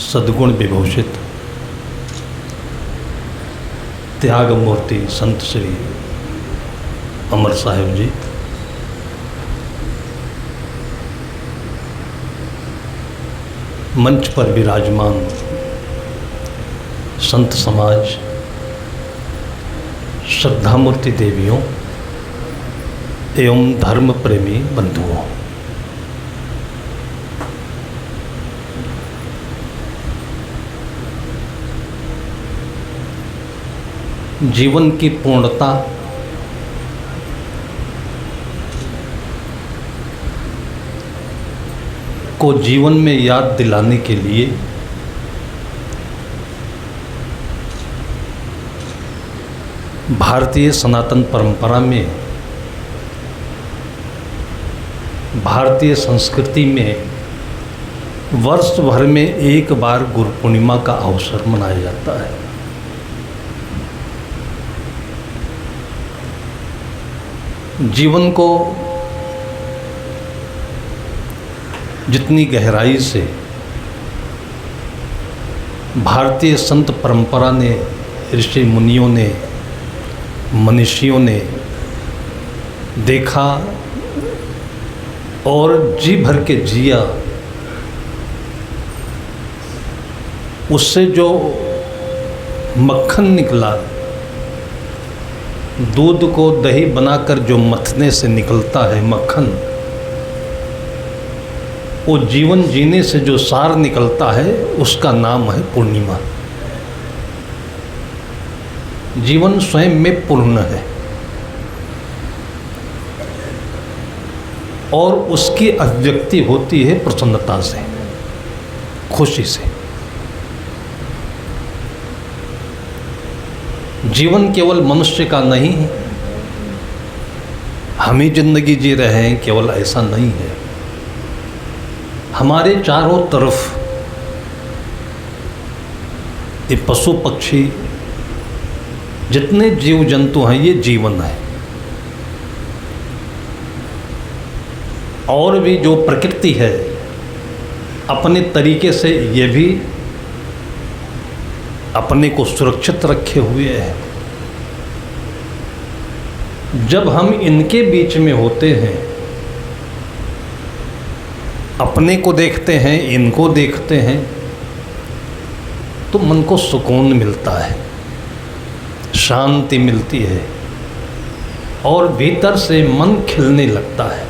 सद्गुण विभूषित त्याग मूर्ति संत श्री अमर साहिब जी, मंच पर विराजमान संत समाज, श्रद्धामूर्ति देवियों एवं धर्म प्रेमी बंधुओं, जीवन की पूर्णता को जीवन में याद दिलाने के लिए भारतीय सनातन परंपरा में, भारतीय संस्कृति में वर्ष भर में एक बार गुरु पूर्णिमा का अवसर मनाया जाता है। जीवन को जितनी गहराई से भारतीय संत परंपरा ने, ऋषि मुनियों ने, मनीषियों ने देखा और जी भर के जिया, उससे जो मक्खन निकला, दूध को दही बनाकर जो मथने से निकलता है मक्खन, वो जीवन जीने से जो सार निकलता है उसका नाम है पूर्णिमा। जीवन स्वयं में पूर्ण है और उसकी अभिव्यक्ति होती है प्रसन्नता से, खुशी से। जीवन केवल मनुष्य का नहीं है, हम ही जिंदगी जी रहे हैं केवल ऐसा नहीं है। हमारे चारों तरफ ये पशु पक्षी जितने जीव जंतु हैं ये जीवन है, और भी जो प्रकृति है अपने तरीके से ये भी अपने को सुरक्षित रखे हुए है। जब हम इनके बीच में होते हैं, अपने को देखते हैं, इनको देखते हैं, तो मन को सुकून मिलता है, शांति मिलती है और भीतर से मन खिलने लगता है।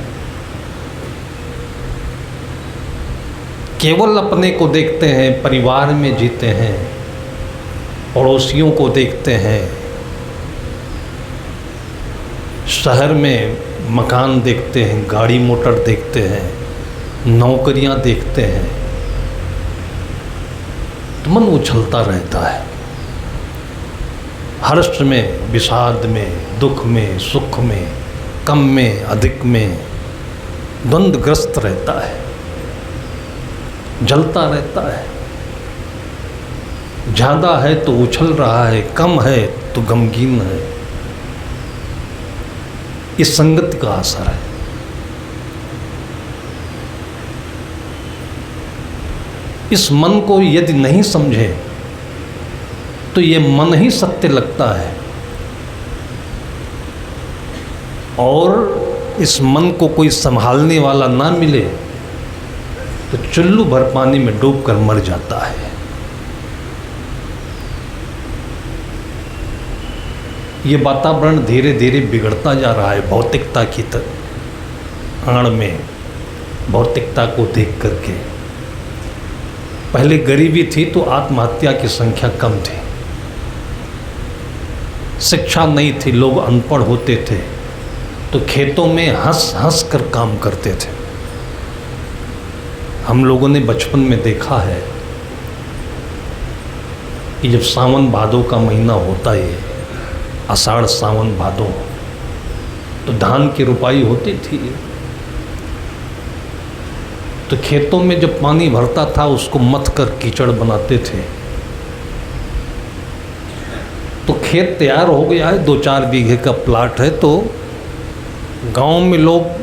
केवल अपने को देखते हैं, परिवार में जीते हैं, पड़ोसियों को देखते हैं, शहर में मकान देखते हैं, गाड़ी मोटर देखते हैं, नौकरियां देखते हैं, तो मन उछलता रहता है। हर्ष में, विषाद में, दुख में, सुख में, कम में, अधिक में द्वंद्वग्रस्त रहता है, जलता रहता है। ज़्यादा है तो उछल रहा है, कम है तो गमगीन है। इस संगति का असर है। इस मन को यदि नहीं समझे तो ये मन ही सत्य लगता है, और इस मन को कोई संभालने वाला ना मिले तो चुल्लू भर पानी में डूबकर मर जाता है। ये वातावरण धीरे धीरे बिगड़ता जा रहा है भौतिकता की आड़ में, भौतिकता को देख करके। पहले गरीबी थी तो आत्महत्या की संख्या कम थी, शिक्षा नहीं थी, लोग अनपढ़ होते थे तो खेतों में हंस हंस कर काम करते थे। हम लोगों ने बचपन में देखा है कि जब सावन भादों का महीना होता है, आषाढ़ सावन भादों, तो धान की रुपाई होती थी, तो खेतों में जब पानी भरता था उसको मथ कर कीचड़ बनाते थे। तो खेत तैयार हो गया है, 2-4 बीघे का प्लाट है, तो गांव में लोग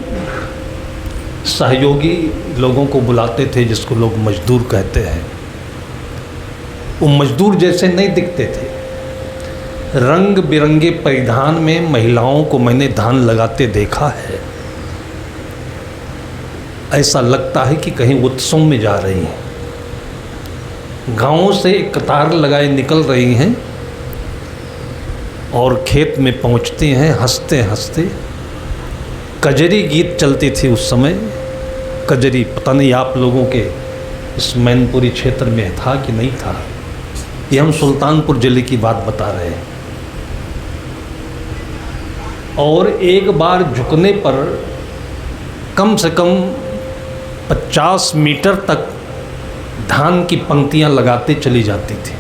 सहयोगी लोगों को बुलाते थे, जिसको लोग मजदूर कहते हैं। वो मजदूर जैसे नहीं दिखते थे। रंग बिरंगे परिधान में महिलाओं को मैंने धान लगाते देखा है। ऐसा लगता है कि कहीं उत्सव में जा रही हैं। गांवों से कतार लगाए निकल रही हैं और खेत में पहुंचती हैं हंसते हंसते। कजरी गीत चलती थी उस समय। कजरी पता नहीं आप लोगों के इस मैनपुरी क्षेत्र में था कि नहीं था। ये हम सुल्तानपुर जिले की बात बता रहे हैं। और एक बार झुकने पर कम से कम 50 मीटर तक धान की पंक्तियां लगाते चली जाती थी।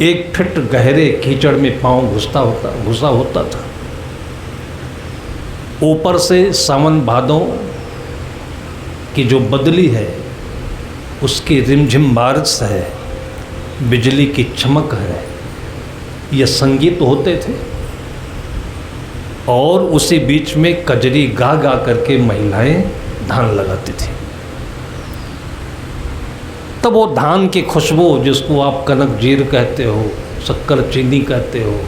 एक फिट गहरे कीचड़ में पांव घुसा होता था। ऊपर से सावन भादों की जो बदली है उसकी रिमझिम बारिश है, बिजली की चमक है, ये संगीत होते थे। और उसी बीच में कजरी गा गा करके महिलाएं धान लगाती थी। तब वो धान की खुशबू, जिसको आप कनक जीर कहते हो, शक्कर चीनी कहते हो,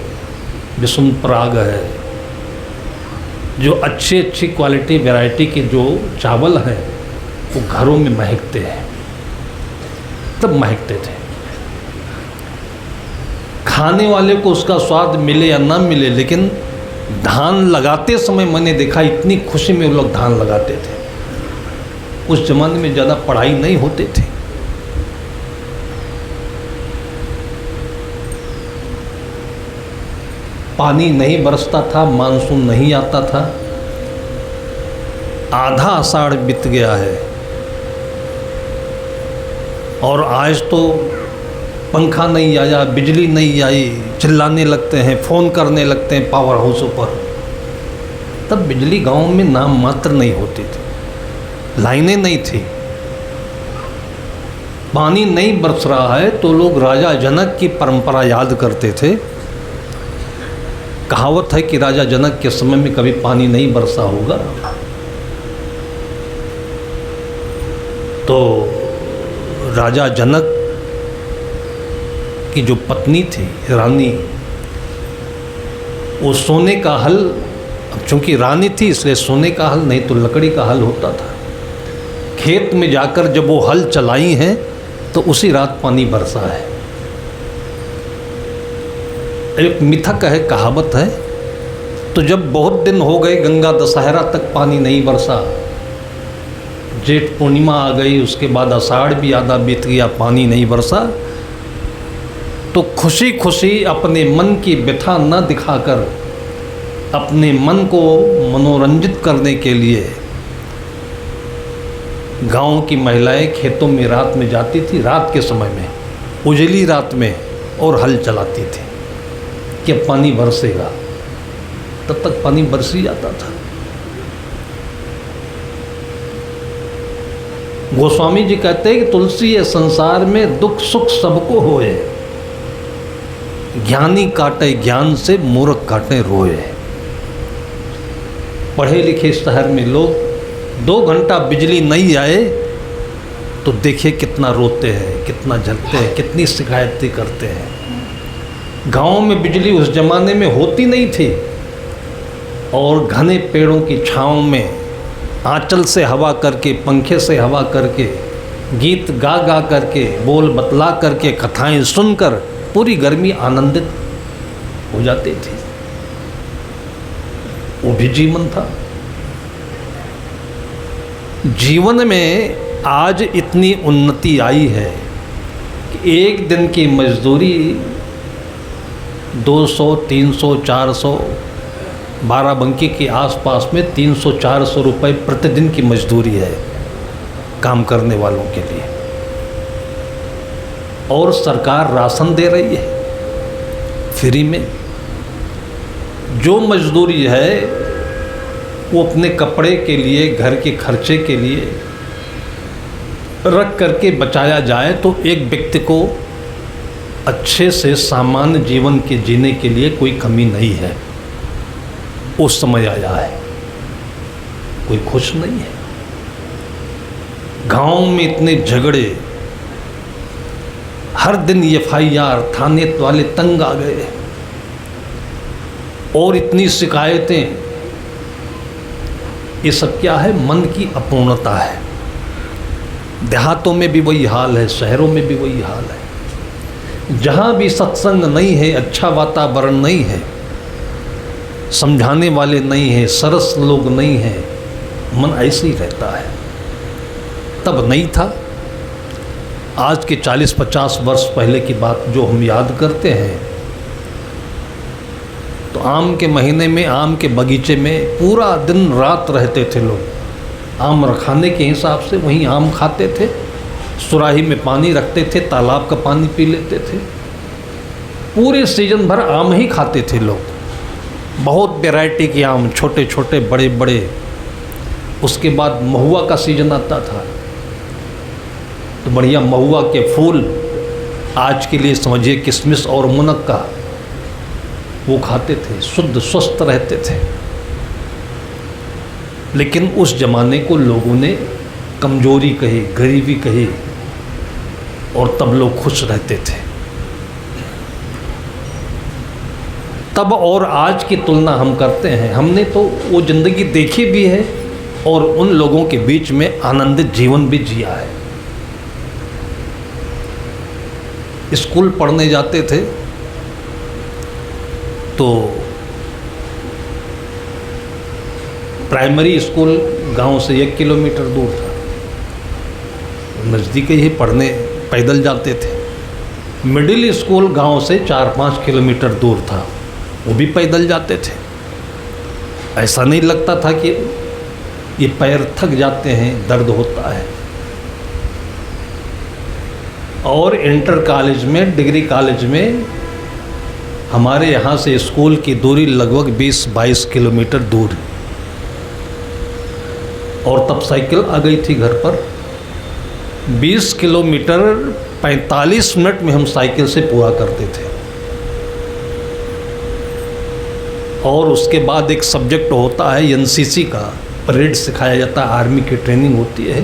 बिसुन पराग है, जो अच्छी क्वालिटी वैरायटी के जो चावल हैं वो घरों में महकते हैं। तब महकते थे। खाने वाले को उसका स्वाद मिले या ना मिले, लेकिन धान लगाते समय मैंने देखा इतनी खुशी में वो लोग धान लगाते थे। उस जमाने में ज़्यादा पढ़ाई नहीं होते थे। पानी नहीं बरसता था, मानसून नहीं आता था। आधा आषाढ़ बीत गया है और आज तो पंखा नहीं आया, बिजली नहीं आई, चिल्लाने लगते हैं, फ़ोन करने लगते हैं पावर हाउसों पर। तब बिजली गांव में नाम मात्र नहीं होती थी, लाइनें नहीं थी, पानी नहीं बरस रहा है तो लोग राजा जनक की परंपरा याद करते थे। कहावत है कि राजा जनक के समय में कभी पानी नहीं बरसा होगा। तो राजा जनक की जो पत्नी थी रानी, वो सोने का हल, अब चूंकि रानी थी इसलिए सोने का हल नहीं तो लकड़ी का हल होता था। खेत में जाकर जब वो हल चलाई हैं तो उसी रात पानी बरसा है। एक मिथक है, कहावत है। तो जब बहुत दिन हो गए, गंगा दशहरा तक पानी नहीं बरसा, जेठ पूर्णिमा आ गई, उसके बाद आषाढ़ भी आधा बीत गया, पानी नहीं बरसा, तो खुशी खुशी अपने मन की व्यथा न दिखाकर अपने मन को मनोरंजित करने के लिए गांव की महिलाएं खेतों में रात में जाती थी, रात के समय में, उजली रात में, और हल चलाती थी कि अब पानी बरसेगा। तब तक पानी बरस ही जाता था। गोस्वामी जी कहते हैं कि तुलसी ये संसार में दुख सुख सबको होए, ज्ञानी काटे ज्ञान से, मूर्ख काटे रोए। पढ़े लिखे शहर में लोग 2 घंटा बिजली नहीं आए तो देखिए कितना रोते हैं, कितना जलते हैं, कितनी शिकायतें करते हैं। गांव में बिजली उस जमाने में होती नहीं थी और घने पेड़ों की छांव में आंचल से हवा करके, पंखे से हवा करके, गीत गा गा करके, बोल बतला करके, कथाएं सुनकर पूरी गर्मी आनंदित हो जाती थी। वो भी जीवन था। जीवन में आज इतनी उन्नति आई है कि एक दिन की मजदूरी 200, 300, 400, बाराबंकी के आसपास में 300-400 रुपए प्रतिदिन की मजदूरी है काम करने वालों के लिए। और सरकार राशन दे रही है फ्री में। जो मजदूरी है वो अपने कपड़े के लिए, घर के खर्चे के लिए रख करके बचाया जाए तो एक व्यक्ति को अच्छे से सामान्य जीवन के जीने के लिए कोई कमी नहीं है। उस समय आया है, कोई खुश नहीं है। गांव में इतने झगड़े, हर दिन FIR, थाने वाले तंग आ गए और इतनी शिकायतें। ये सब क्या है? मन की अपूर्णता है। देहातों में भी वही हाल है, शहरों में भी वही हाल है। जहाँ भी सत्संग नहीं है, अच्छा वातावरण नहीं है, समझाने वाले नहीं हैं, सरस लोग नहीं हैं, मन ऐसे ही रहता है। तब नहीं था। आज के 40-50 वर्ष पहले की बात जो हम याद करते हैं, तो आम के महीने में आम के बगीचे में पूरा दिन रात रहते थे लोग। आम रखाने के हिसाब से वहीं आम खाते थे, सुराही में पानी रखते थे, तालाब का पानी पी लेते थे। पूरे सीजन भर आम ही खाते थे लोग। बहुत वैरायटी के आम, छोटे छोटे, बड़े बड़े। उसके बाद महुआ का सीजन आता था, तो बढ़िया महुआ के फूल, आज के लिए समझिए किशमिश और मुनक्का, वो खाते थे, शुद्ध स्वस्थ रहते थे। लेकिन उस जमाने को लोगों ने कमजोरी कही, गरीबी कही, और तब लोग खुश रहते थे। तब और आज की तुलना हम करते हैं, हमने तो वो ज़िंदगी देखी भी है और उन लोगों के बीच में आनंदित जीवन भी जिया है। स्कूल पढ़ने जाते थे तो प्राइमरी स्कूल गांव से 1 किलोमीटर दूर था, नज़दीक ही पढ़ने पैदल जाते थे। मिडिल स्कूल गांव से 4-5 किलोमीटर दूर था, वो भी पैदल जाते थे। ऐसा नहीं लगता था कि ये पैर थक जाते हैं, दर्द होता है। और इंटर कॉलेज में, डिग्री कॉलेज में हमारे यहाँ से स्कूल की दूरी लगभग 20-22 किलोमीटर दूर है। और तब साइकिल आ गई थी घर पर। 20 किलोमीटर 45 मिनट में हम साइकिल से पूरा करते थे। और उसके बाद एक सब्जेक्ट होता है NCC का, परेड सिखाया जाता है, आर्मी की ट्रेनिंग होती है।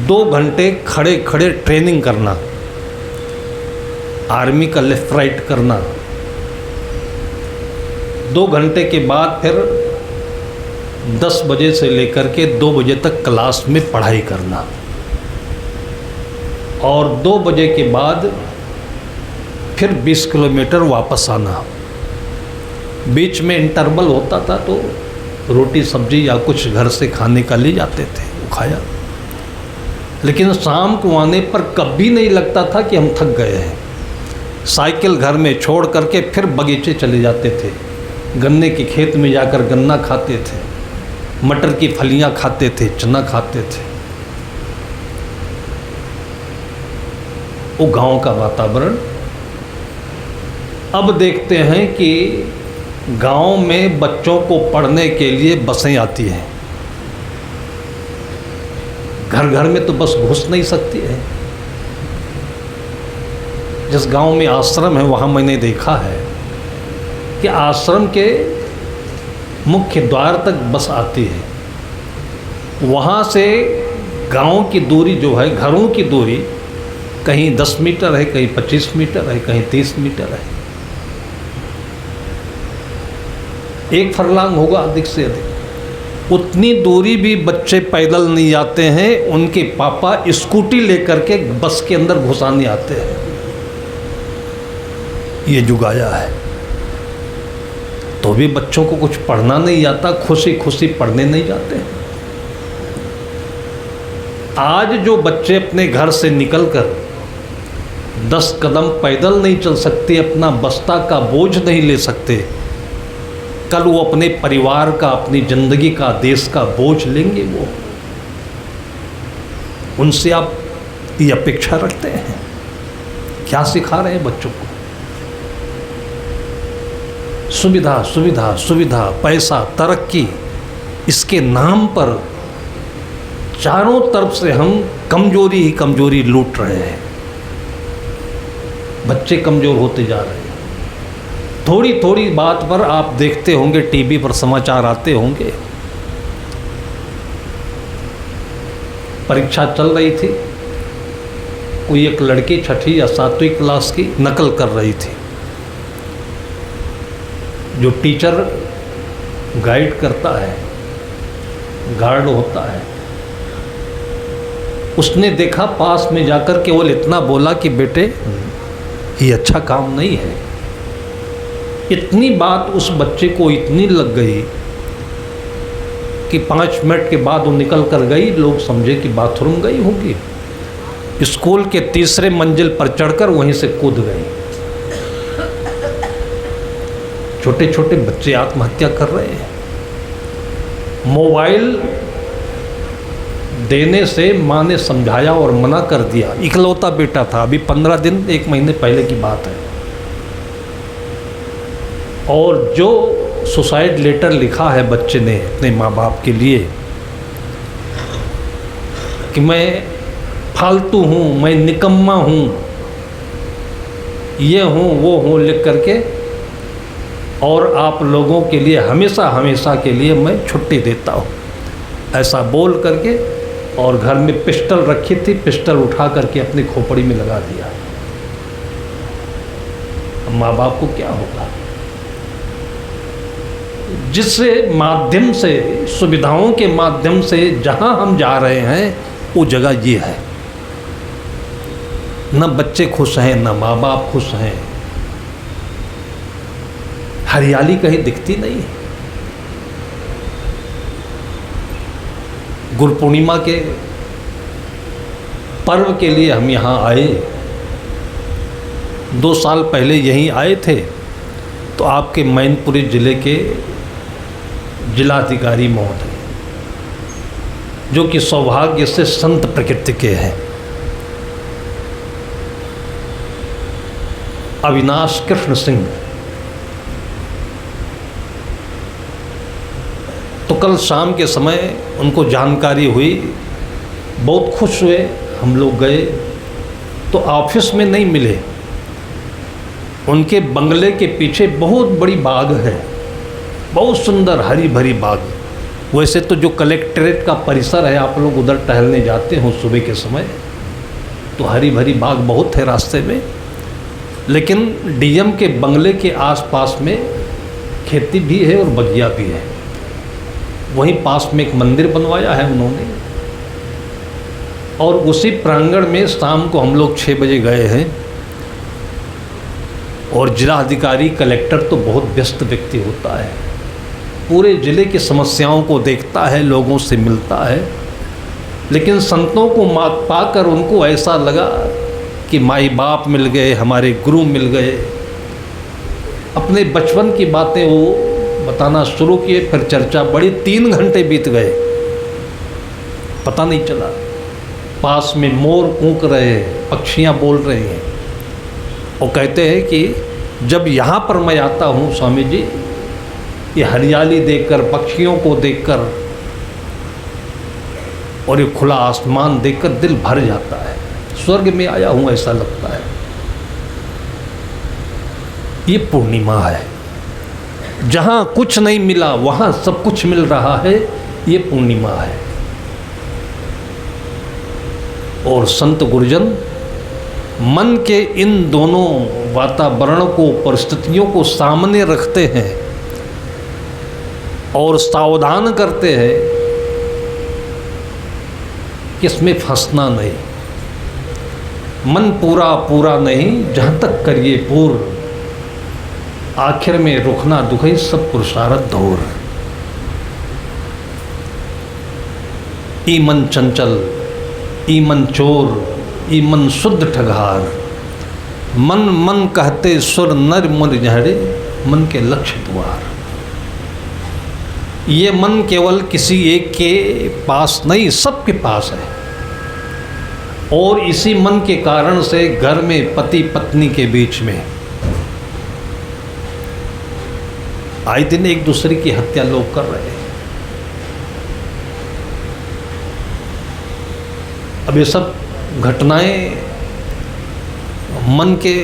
2 घंटे खड़े खड़े ट्रेनिंग करना, आर्मी का लेफ्ट राइट करना। 2 घंटे के बाद फिर 10 बजे से लेकर के 2 बजे तक क्लास में पढ़ाई करना, और 2 बजे के बाद फिर 20 किलोमीटर वापस आना। बीच में इंटरवल होता था तो रोटी सब्जी या कुछ घर से खाने का ले जाते थे, वो खाया। लेकिन शाम को आने पर कभी नहीं लगता था कि हम थक गए हैं। साइकिल घर में छोड़ करके फिर बगीचे चले जाते थे, गन्ने के खेत में जाकर गन्ना खाते थे, मटर की फलियां खाते थे, चना खाते थे। वो गांव का वातावरण। अब देखते हैं कि गांव में बच्चों को पढ़ने के लिए बसें आती हैं। घर घर में तो बस घुस नहीं सकती है। जिस गांव में आश्रम है वहाँ मैंने देखा है कि आश्रम के मुख्य द्वार तक बस आती है। वहाँ से गांव की दूरी जो है, घरों की दूरी कहीं 10 मीटर है, कहीं 25 मीटर है, कहीं 30 मीटर है। 1 फरलांग होगा अधिक से अधिक। उतनी दूरी भी बच्चे पैदल नहीं जाते हैं, उनके पापा स्कूटी लेकर के बस के अंदर घुसाने आते हैं। ये जुग आया है। तो भी बच्चों को कुछ पढ़ना नहीं आता, खुशी खुशी पढ़ने नहीं जाते हैं। आज जो बच्चे अपने घर से निकलकर 10 कदम पैदल नहीं चल सकते, अपना बस्ता का बोझ नहीं ले सकते, कल वो अपने परिवार का, अपनी जिंदगी का, देश का बोझ लेंगे। वो उनसे आप ये अपेक्षा रखते हैं? क्या सिखा रहे हैं बच्चों को? सुविधा सुविधा सुविधा, पैसा, तरक्की, इसके नाम पर चारों तरफ से हम कमजोरी ही कमजोरी लूट रहे हैं। बच्चे कमजोर होते जा रहे हैं। थोड़ी थोड़ी बात पर आप देखते होंगे, टीवी पर समाचार आते होंगे। परीक्षा चल रही थी, कोई एक लड़की 6ठी या 7वीं क्लास की नकल कर रही थी। जो टीचर गाइड करता है, गार्ड होता है, उसने देखा, पास में जाकर केवल इतना बोला कि बेटे ये अच्छा काम नहीं है। इतनी बात उस बच्चे को इतनी लग गई कि 5 मिनट के बाद वो निकल कर गई। लोग समझे कि बाथरूम गई होगी। स्कूल के 3रे मंजिल पर चढ़कर वहीं से कूद गई। छोटे छोटे बच्चे आत्महत्या कर रहे हैं। मोबाइल देने से माँ ने समझाया और मना कर दिया। इकलौता बेटा था, अभी 15 दिन 1 महीने पहले की बात है। और जो सुसाइड लेटर लिखा है बच्चे ने अपने माँ बाप के लिए कि मैं फालतू हूँ, मैं निकम्मा हूँ, ये हूँ वो हूँ, लिख करके, और आप लोगों के लिए हमेशा हमेशा के लिए मैं छुट्टी देता हूँ, ऐसा बोल करके, और घर में पिस्टल रखी थी, पिस्टल उठा करके अपनी खोपड़ी में लगा दिया। माँ बाप को क्या होगा? जिस माध्यम से, सुविधाओं के माध्यम से जहाँ हम जा रहे हैं वो जगह ये है। न बच्चे खुश हैं, न माँ बाप खुश हैं, हरियाली कहीं दिखती नहीं है। गुरु पूर्णिमा के पर्व के लिए हम यहाँ आए। 2 साल पहले यहीं आए थे तो आपके मैनपुरी जिले के जिलाधिकारी महोदय, जो कि सौभाग्य से संत प्रकृति के हैं, अविनाश कृष्ण सिंह, तो कल शाम के समय उनको जानकारी हुई, बहुत खुश हुए। हम लोग गए तो ऑफिस में नहीं मिले। उनके बंगले के पीछे बहुत बड़ी बाग है, बहुत सुंदर हरी भरी बाग। वैसे तो जो कलेक्ट्रेट का परिसर है, आप लोग उधर टहलने जाते हो सुबह के समय, तो हरी भरी बाग बहुत है रास्ते में, लेकिन डीएम के बंगले के आसपास में खेती भी है और बगिया भी है। वहीं पास में एक मंदिर बनवाया है उन्होंने, और उसी प्रांगण में शाम को हम लोग 6 बजे गए हैं। और जिलाधिकारी, कलेक्टर तो बहुत व्यस्त व्यक्ति होता है, पूरे ज़िले की समस्याओं को देखता है, लोगों से मिलता है, लेकिन संतों को पाकर उनको ऐसा लगा कि माई बाप मिल गए, हमारे गुरु मिल गए। अपने बचपन की बातें वो बताना शुरू किए, फिर चर्चा बढ़ी। 3 घंटे बीत गए, पता नहीं चला। पास में मोर कूक रहे हैं, पक्षियाँ बोल रहे हैं, और कहते हैं कि जब यहाँ पर मैं आता हूँ स्वामी जी, ये हरियाली देखकर, पक्षियों को देखकर और ये खुला आसमान देखकर दिल भर जाता है। स्वर्ग में आया हूँ ऐसा लगता है। ये पूर्णिमा है, जहाँ कुछ नहीं मिला वहाँ सब कुछ मिल रहा है, ये पूर्णिमा है। और संत गुरुजन मन के इन दोनों वातावरण को, परिस्थितियों को सामने रखते हैं और सावधान करते हैं कि इसमें फंसना नहीं। मन पूरा पूरा नहीं, जहाँ तक करिए पूर्ण, आखिर में रुकना दुखई सब पुरुषार्थ धोर। ई मन चंचल, ई मन चोर, ई मन शुद्ध ठगार, मन मन कहते सुर नर मुर झड़े, मन के लक्ष्य द्वार। ये मन केवल किसी एक के पास नहीं, सबके पास है। और इसी मन के कारण से घर में पति पत्नी के बीच में आए दिन एक दूसरे की हत्या लोग कर रहे हैं। अब ये सब घटनाएं मन के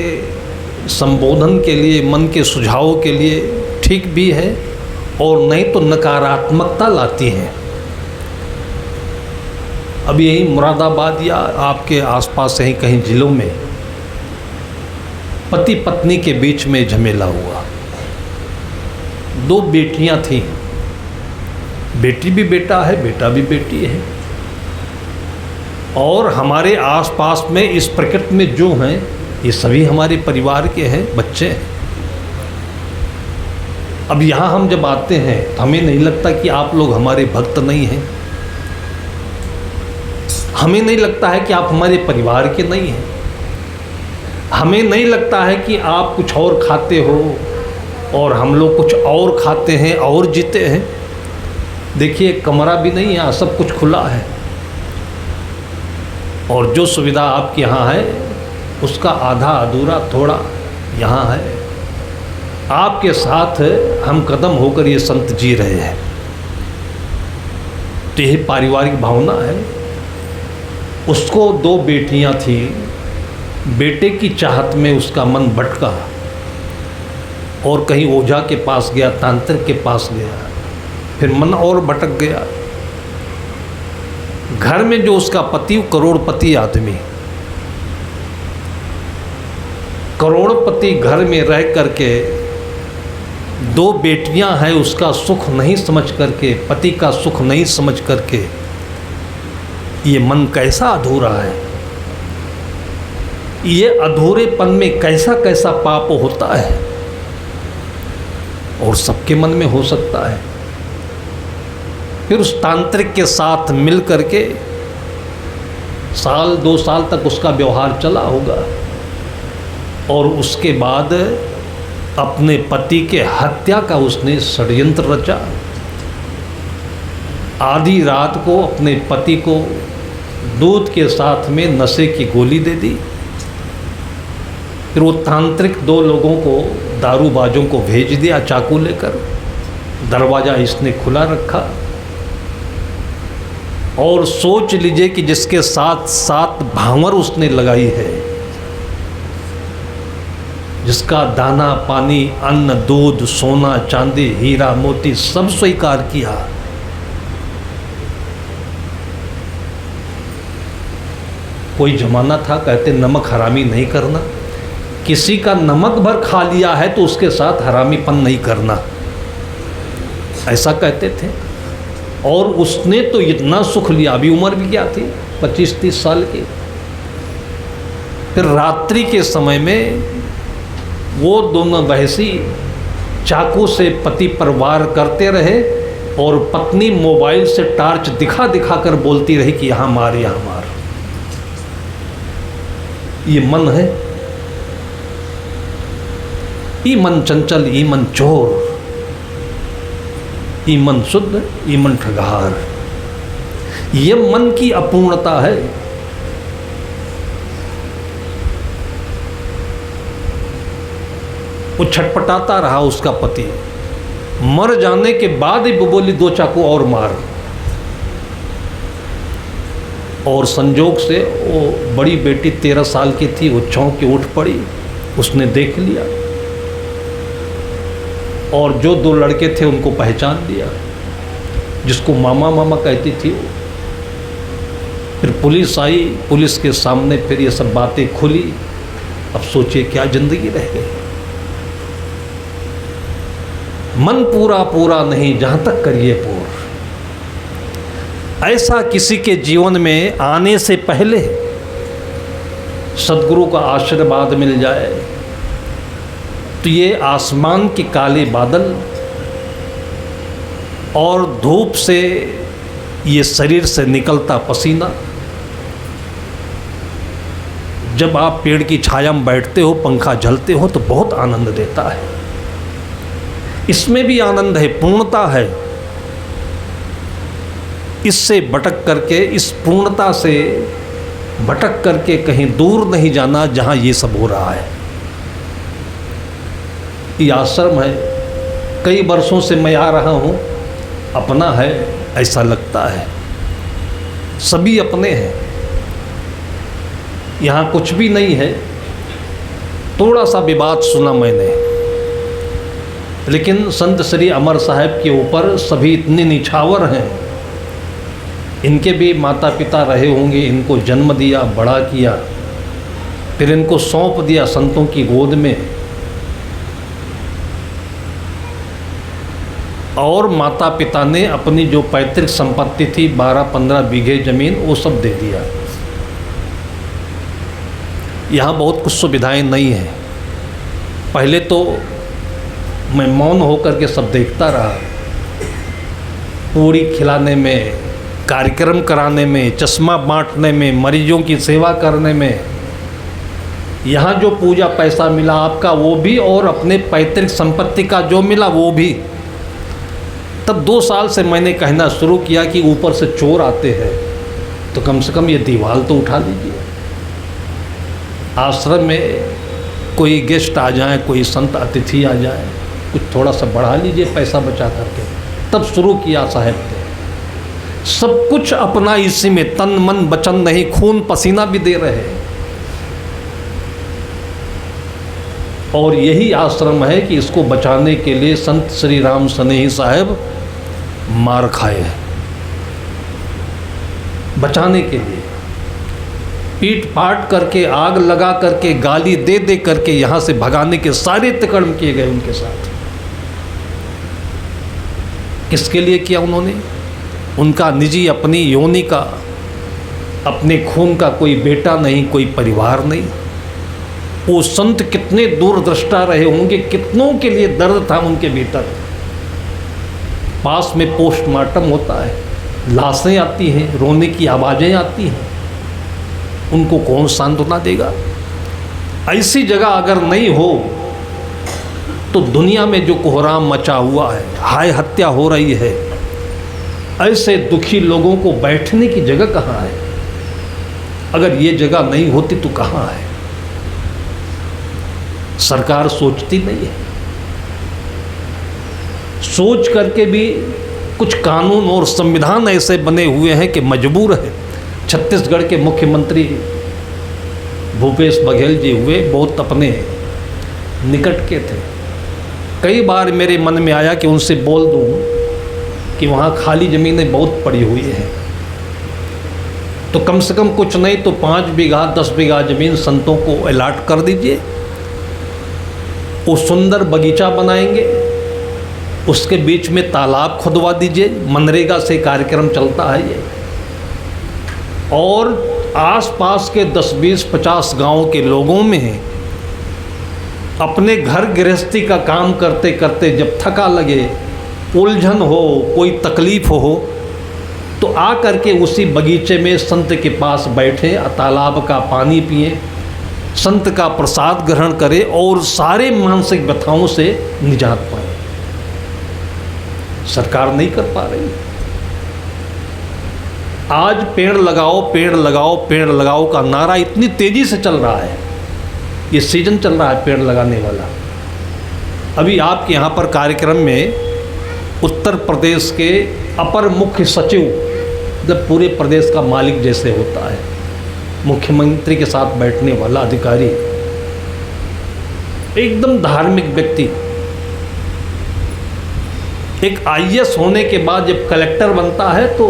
संबोधन के लिए, मन के सुझावों के लिए ठीक भी है, और नहीं तो नकारात्मकता लाती हैं। अब यही मुरादाबाद या आपके आसपास यहीं कहीं ज़िलों में पति पत्नी के बीच में झमेला हुआ। 2 बेटियां थीं, बेटी भी बेटा है, बेटा भी बेटी है। और हमारे आसपास में इस प्रकृति में जो हैं ये सभी हमारे परिवार के हैं, बच्चे हैं। अब यहाँ हम जब आते हैं तो हमें नहीं लगता कि आप लोग हमारे भक्त नहीं हैं, हमें नहीं लगता है कि आप हमारे परिवार के नहीं हैं, हमें नहीं लगता है कि आप कुछ और खाते हो और हम लोग कुछ और खाते हैं और जीते हैं। देखिए कमरा भी नहीं है, सब कुछ खुला है और जो सुविधा आपके यहाँ है उसका आधा अधूरा थोड़ा यहाँ है। आपके साथ हम कदम होकर ये संत जी रहे हैं, तो यही पारिवारिक भावना है। उसको 2 बेटियां थी, बेटे की चाहत में उसका मन भटका और कहीं ओझा के पास गया, तांत्रिक के पास गया, फिर मन और भटक गया। घर में जो उसका पति, करोड़पति आदमी, करोड़पति घर में रह करके 2 बेटियां हैं, उसका सुख नहीं समझ करके, पति का सुख नहीं समझ करके, ये मन कैसा अधूरा है। ये अधूरेपन में कैसा कैसा पाप होता है और सबके मन में हो सकता है। फिर उस तांत्रिक के साथ मिल करके 1-2 साल तक उसका व्यवहार चला होगा और उसके बाद अपने पति के हत्या का उसने षड्यंत्र रचा। आधी रात को अपने पति को दूध के साथ में नशे की गोली दे दी। फिर वो तांत्रिक 2 लोगों को, दारूबाजों को भेज दिया चाकू लेकर। दरवाज़ा इसने खुला रखा और सोच लीजिए कि जिसके साथ 7 भांवर उसने लगाई है, जिसका दाना पानी, अन्न, दूध, सोना, चांदी, हीरा, मोती सब स्वीकार किया। कोई जमाना था कहते नमक हरामी नहीं करना, किसी का नमक भर खा लिया है तो उसके साथ हरामीपन नहीं करना, ऐसा कहते थे। और उसने तो इतना सुख लिया, अभी उम्र भी क्या थी, 25-30 साल की। फिर रात्रि के समय में वो दोनों बहसी चाकू से पति पर वार करते रहे और पत्नी मोबाइल से टार्च दिखा दिखा कर बोलती रही कि यहाँ मार, यहाँ मार। ये मन है, ई मन चंचल, ई मन चोर, ई मन शुद्ध, ई मन ठगार। ये मन की अपूर्णता है। वो छटपटाता रहा उसका पति, मर जाने के बाद ही वो बोली 2 चाकू और मार। और संजोग से वो बड़ी बेटी 13 साल की थी, वो चौंक के उठ पड़ी, उसने देख लिया और जो 2 लड़के थे उनको पहचान लिया, जिसको मामा मामा कहती थी वो। फिर पुलिस आई, पुलिस के सामने फिर ये सब बातें खुली। अब सोचिए क्या जिंदगी रह गई। मन पूरा पूरा नहीं जहाँ तक करिए पूर। ऐसा किसी के जीवन में आने से पहले सद्गुरु का आशीर्वाद मिल जाए तो ये आसमान के काले बादल और धूप से ये शरीर से निकलता पसीना, जब आप पेड़ की छाया में बैठते हो, पंखा झलते हो तो बहुत आनंद देता है। इसमें भी आनंद है, पूर्णता है। इससे भटक करके, इस पूर्णता से भटक करके कहीं दूर नहीं जाना जहाँ ये सब हो रहा है। ये आश्रम है, कई वर्षों से मैं आ रहा हूँ, अपना है ऐसा लगता है, सभी अपने हैं, यहाँ कुछ भी नहीं है। थोड़ा सा विवाद सुना मैंने, लेकिन संत श्री अमर साहब के ऊपर सभी इतने निछावर हैं इनके भी माता पिता रहे होंगे, इनको जन्म दिया, बड़ा किया, फिर इनको सौंप दिया संतों की गोद में, और माता पिता ने अपनी जो पैतृक संपत्ति थी 12-15 बीघे ज़मीन वो सब दे दिया। यहाँ बहुत कुछ सुविधाएं नहीं हैं। पहले तो मैं मौन होकर के सब देखता रहा, पूरी खिलाने में, कार्यक्रम कराने में, चश्मा बांटने में, मरीजों की सेवा करने में। यहाँ जो पूजा पैसा मिला आपका वो भी, और अपने पैतृक संपत्ति का जो मिला वो भी। तब 2 साल से मैंने कहना शुरू किया कि ऊपर से चोर आते हैं तो कम से कम ये दीवार तो उठा लीजिए। आश्रम में कोई गेस्ट आ जाए, कोई संत अतिथि आ जाए, कुछ थोड़ा सा बढ़ा लीजिए पैसा बचा करके। तब शुरू किया साहब ने। सब कुछ अपना इसी में, तन मन वचन नहीं, खून पसीना भी दे रहे हैं। और यही आश्रम है कि इसको बचाने के लिए संत श्री राम सनेही साहब मार खाए हैं। बचाने के लिए पीट पाट करके, आग लगा करके, गाली दे दे करके यहाँ से भगाने के सारे तिकड़म किए गए उनके साथ। किसके लिए किया उन्होंने? उनका निजी अपनी योनि का, अपने खून का कोई बेटा नहीं, कोई परिवार नहीं। वो संत कितने दूरदृष्टा रहे होंगे, कितनों के लिए दर्द था उनके भीतर। पास में पोस्टमार्टम होता है, लाशें आती हैं, रोने की आवाज़ें आती हैं, उनको कौन सांत्वना देगा? ऐसी जगह अगर नहीं हो तो दुनिया में जो कोहराम मचा हुआ है, हाय हत्या हो रही है, ऐसे दुखी लोगों को बैठने की जगह कहाँ है? अगर ये जगह नहीं होती तो कहाँ है? सरकार सोचती नहीं है। सोच करके भी कुछ कानून और संविधान ऐसे बने हुए हैं कि मजबूर है। छत्तीसगढ़ के मुख्यमंत्री भूपेश बघेल जी हुए, बहुत अपने निकट के थे। कई बार मेरे मन में आया कि उनसे बोल दूं कि वहाँ खाली ज़मीनें बहुत पड़ी हुई हैं, तो कम से कम कुछ नहीं तो 5 बीघा 10 बीघा ज़मीन संतों को अलॉट कर दीजिए। वो सुंदर बगीचा बनाएंगे, उसके बीच में तालाब खुदवा दीजिए। मनरेगा से कार्यक्रम चलता है ये। और आसपास के 10-20-50 गांव के लोगों में अपने घर गृहस्थी का काम करते करते जब थका लगे, उलझन हो, कोई तकलीफ हो, तो आ करके उसी बगीचे में संत के पास बैठे, तालाब का पानी पिए, संत का प्रसाद ग्रहण करें और सारे मानसिक व्यथाओं से निजात पाए। सरकार नहीं कर पा रही। आज पेड़ लगाओ, पेड़ लगाओ, पेड़ लगाओ का नारा इतनी तेजी से चल रहा है। ये सीजन चल रहा है पेड़ लगाने वाला। अभी आपके यहाँ पर कार्यक्रम में उत्तर प्रदेश के अपर मुख्य सचिव, जब पूरे प्रदेश का मालिक जैसे होता है, मुख्यमंत्री के साथ बैठने वाला अधिकारी, एकदम धार्मिक व्यक्ति, एक आईएएस होने के बाद जब कलेक्टर बनता है तो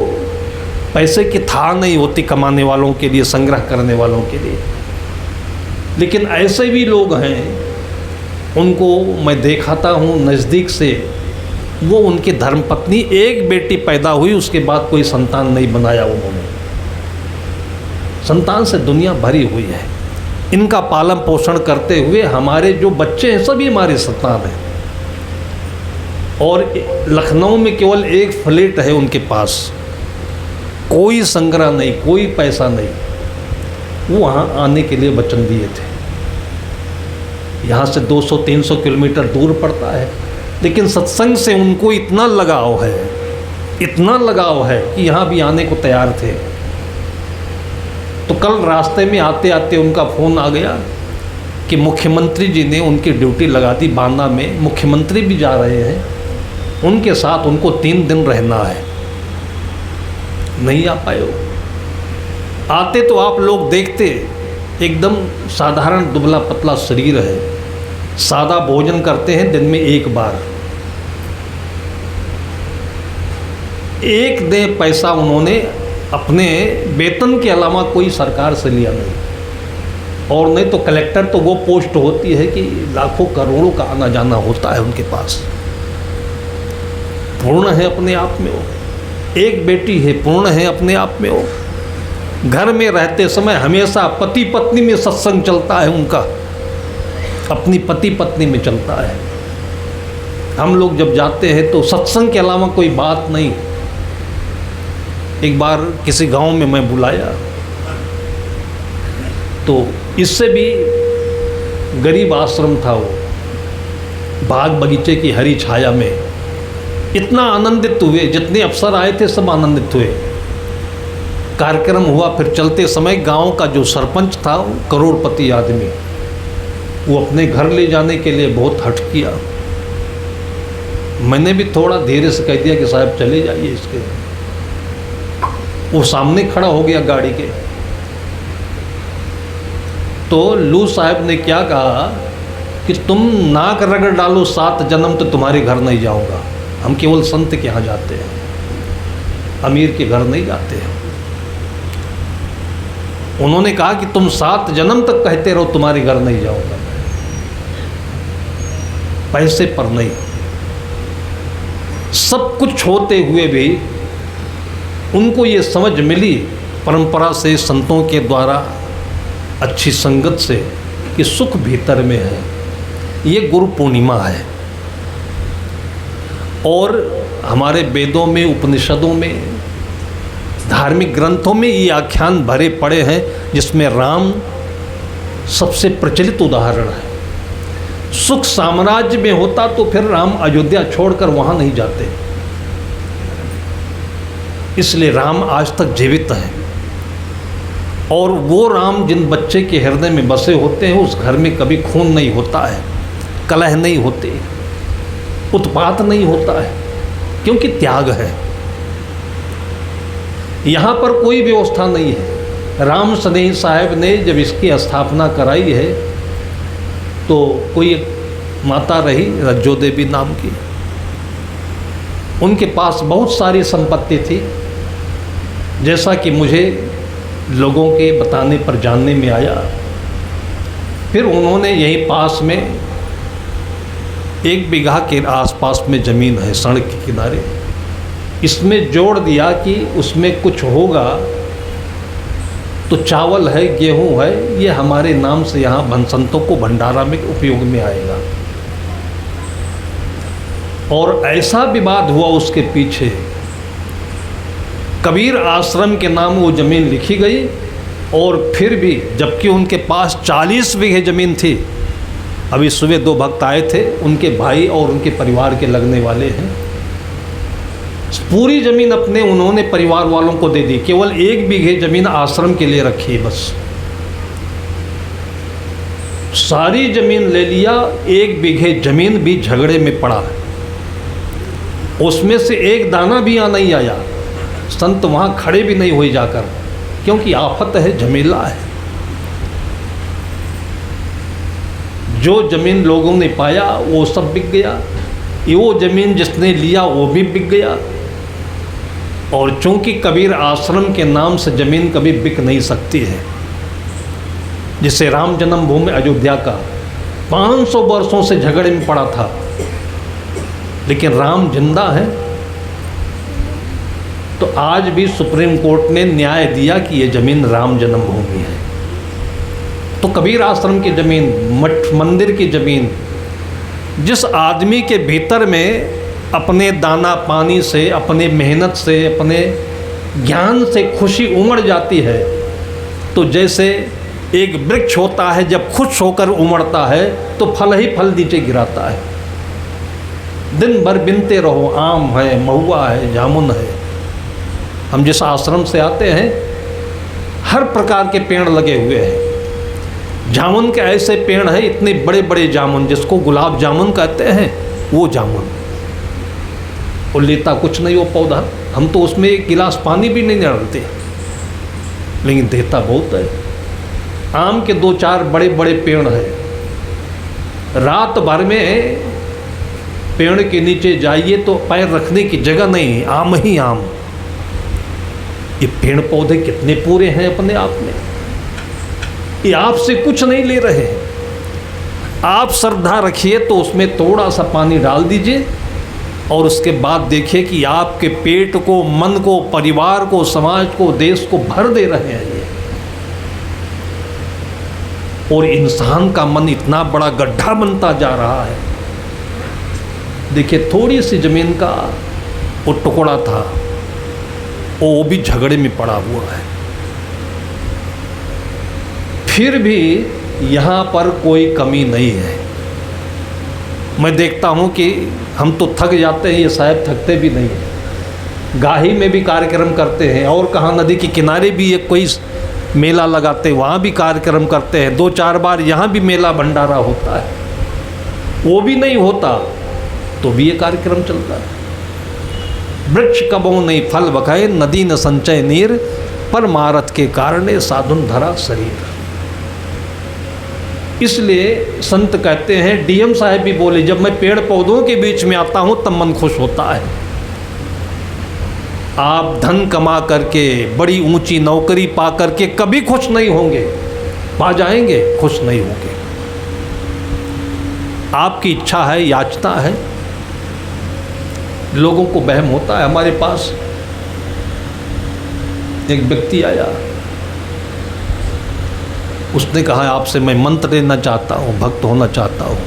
पैसे की थाह नहीं होती कमाने वालों के लिए, संग्रह करने वालों के लिए। लेकिन ऐसे भी लोग हैं, उनको मैं देखाता हूँ नज़दीक से। वो उनकी धर्मपत्नी, एक बेटी पैदा हुई, उसके बाद कोई संतान नहीं बनाया उन्होंने। संतान से दुनिया भरी हुई है। इनका पालन पोषण करते हुए हमारे जो बच्चे हैं सभी हमारे संतान हैं। और लखनऊ में केवल एक फ्लैट है उनके पास, कोई संग्रह नहीं, कोई पैसा नहीं। वो वहाँ आने के लिए वचन दिए थे। यहाँ से 200-300 किलोमीटर दूर पड़ता है, लेकिन सत्संग से उनको इतना लगाव है, इतना लगाव है कि यहाँ भी आने को तैयार थे। तो कल रास्ते में आते आते उनका फ़ोन आ गया कि मुख्यमंत्री जी ने उनकी ड्यूटी लगा दी बांदा में। मुख्यमंत्री भी जा रहे हैं, उनके साथ उनको 3 दिन रहना है। नहीं आ पाए हो। आते तो आप लोग देखते, एकदम साधारण दुबला पतला शरीर है, सादा भोजन करते हैं दिन में 1 बार। 1 दे पैसा उन्होंने अपने वेतन के अलावा कोई सरकार से लिया नहीं, और नहीं तो कलेक्टर तो वो पोस्ट होती है कि लाखों करोड़ों का आना जाना होता है उनके पास। पूर्ण है अपने आप में वो, एक बेटी है, पूर्ण है अपने आप में वो। घर में रहते समय हमेशा पति पत्नी में सत्संग चलता है उनका, अपनी पति पत्नी में चलता है। हम लोग जब जाते हैं तो सत्संग के अलावा कोई बात नहीं। एक बार किसी गांव में मैं बुलाया, तो इससे भी गरीब आश्रम था वो, बाग बगीचे की हरी छाया में। इतना आनंदित हुए, जितने अफसर आए थे सब आनंदित हुए। कार्यक्रम हुआ, फिर चलते समय गांव का जो सरपंच था, करोड़पति आदमी, वो अपने घर ले जाने के लिए बहुत हठ किया। मैंने भी थोड़ा धीरे से कह दिया कि साहब चले जाइए इसके। वो सामने खड़ा हो गया गाड़ी के। तो लू साहब ने क्या कहा कि तुम नाक रगड़ डालो 7 जन्म तो तुम्हारे घर नहीं जाऊंगा। हम केवल संत के यहाँ जाते हैं, अमीर के घर नहीं जाते हैं। उन्होंने कहा कि तुम 7 जन्म तक कहते रहो तुम्हारे घर नहीं जाऊंगा, पैसे पर नहीं। सब कुछ होते हुए भी उनको ये समझ मिली परंपरा से, संतों के द्वारा, अच्छी संगत से, कि सुख भीतर में है। ये गुरु पूर्णिमा है। और हमारे वेदों में, उपनिषदों में, धार्मिक ग्रंथों में ये आख्यान भरे पड़े हैं, जिसमें राम सबसे प्रचलित उदाहरण है। सुख साम्राज्य में होता तो फिर राम अयोध्या छोड़कर वहां नहीं जाते। इसलिए राम आज तक जीवित हैं। और वो राम जिन बच्चे के हृदय में बसे होते हैं, उस घर में कभी खून नहीं होता है, कलह नहीं होती, उत्पात नहीं होता है, क्योंकि त्याग है। यहाँ पर कोई व्यवस्था नहीं है। राम स्नेही साहब ने जब इसकी स्थापना कराई है, तो कोई एक माता रही रज्जो देवी नाम की, उनके पास बहुत सारी संपत्ति थी, जैसा कि मुझे लोगों के बताने पर जानने में आया। फिर उन्होंने यहीं पास में 1 बीघा के आसपास में ज़मीन है सड़क के किनारे, इसमें जोड़ दिया कि उसमें कुछ होगा तो चावल है, गेहूं है, ये हमारे नाम से यहाँ संतों को भंडारा में उपयोग में आएगा। और ऐसा विवाद हुआ उसके पीछे, कबीर आश्रम के नाम वो ज़मीन लिखी गई। और फिर भी जबकि उनके पास 40 बीघे ज़मीन थी, अभी सुबह 2 भक्त आए थे, उनके भाई और उनके परिवार के लगने वाले हैं, पूरी ज़मीन अपने उन्होंने परिवार वालों को दे दी। केवल 1 बीघे ज़मीन आश्रम के लिए रखी है बस। सारी ज़मीन ले लिया, 1 बीघे ज़मीन भी झगड़े में पड़ा है, उसमें से 1 दाना भी यहाँ नहीं आया। संत वहाँ खड़े भी नहीं हुए जाकर, क्योंकि आफत है, झमेला है। जो ज़मीन लोगों ने पाया वो सब बिक गया, वो ज़मीन जिसने लिया वो भी बिक गया। और चूंकि कबीर आश्रम के नाम से ज़मीन कभी बिक नहीं सकती है, जिसे राम जन्मभूमि अयोध्या का 500 वर्षों से झगड़े में पड़ा था, लेकिन राम जिंदा है। तो आज भी सुप्रीम कोर्ट ने न्याय दिया कि ये ज़मीन राम जन्मभूमि है। तो कबीर आश्रम की ज़मीन, मठ मंदिर की ज़मीन, जिस आदमी के भीतर में अपने दाना पानी से, अपने मेहनत से, अपने ज्ञान से खुशी उमड़ जाती है, तो जैसे एक वृक्ष होता है जब खुश होकर उमड़ता है तो फल ही फल नीचे गिराता है। दिन भर बिनते रहो, आम है, महुआ है, जामुन है। हम जिस आश्रम से आते हैं, हर प्रकार के पेड़ लगे हुए हैं। जामुन के ऐसे पेड़ हैं, इतने बड़े बड़े जामुन, जिसको गुलाब जामुन कहते हैं, वो जामुन। और लेता कुछ नहीं वो पौधा, हम तो उसमें 1 गिलास पानी भी नहीं डालते, लेकिन देता बहुत है। आम के 2-4 बड़े बड़े पेड़ हैं। रात भर में पेड़ के नीचे जाइए तो पैर रखने की जगह नहीं, आम ही आम। ये पेड़ पौधे कितने पूरे हैं अपने आप में, ये आपसे कुछ नहीं ले रहे हैं। आप श्रद्धा रखिए तो उसमें थोड़ा सा पानी डाल दीजिए और उसके बाद देखिए कि आपके पेट को, मन को, परिवार को, समाज को, देश को भर दे रहे हैं ये। और इंसान का मन इतना बड़ा गड्ढा बनता जा रहा है। देखिए थोड़ी सी जमीन का वो टुकड़ा था, वो भी झगड़े में पड़ा हुआ है। फिर भी यहाँ पर कोई कमी नहीं है। मैं देखता हूँ कि हम तो थक जाते हैं, ये साहब थकते भी नहीं हैं। गाही में भी कार्यक्रम करते हैं, और कहाँ नदी के किनारे भी एक कोई मेला लगाते हैं, वहाँ भी कार्यक्रम करते हैं। 2-4 बार यहाँ भी मेला भंडारा होता है, वो भी नहीं होता तो भी ये कार्यक्रम चलता है। वृक्ष कबो नहीं फल बखाए, नदी न संचय नीर, परमारथ के कारणे साधुन धरा शरीर। इसलिए संत कहते हैं, डीएम साहब भी बोले, जब मैं पेड़ पौधों के बीच में आता हूं तब मन खुश होता है। आप धन कमा करके, बड़ी ऊंची नौकरी पा करके कभी खुश नहीं होंगे, पा जाएंगे खुश नहीं होंगे। आपकी इच्छा है, याचना है। लोगों को वहम होता है। हमारे पास एक व्यक्ति आया, उसने कहा आपसे मैं मंत्र लेना चाहता हूँ, भक्त होना चाहता हूँ।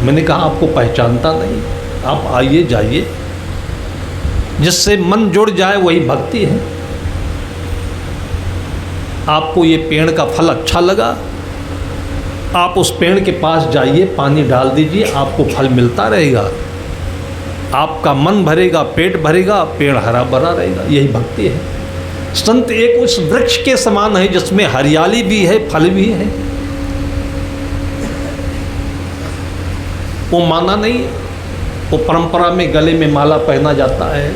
मैंने कहा आपको पहचानता नहीं, आप आइए जाइए, जिससे मन जुड़ जाए वही भक्ति है। आपको ये पेड़ का फल अच्छा लगा, आप उस पेड़ के पास जाइए, पानी डाल दीजिए, आपको फल मिलता रहेगा, आपका मन भरेगा, पेट भरेगा, पेड़ हरा भरा रहेगा। यही भक्ति है। संत एक उस वृक्ष के समान है जिसमें हरियाली भी है, फल भी है। वो माना नहीं, वो परंपरा में गले में माला पहना जाता है,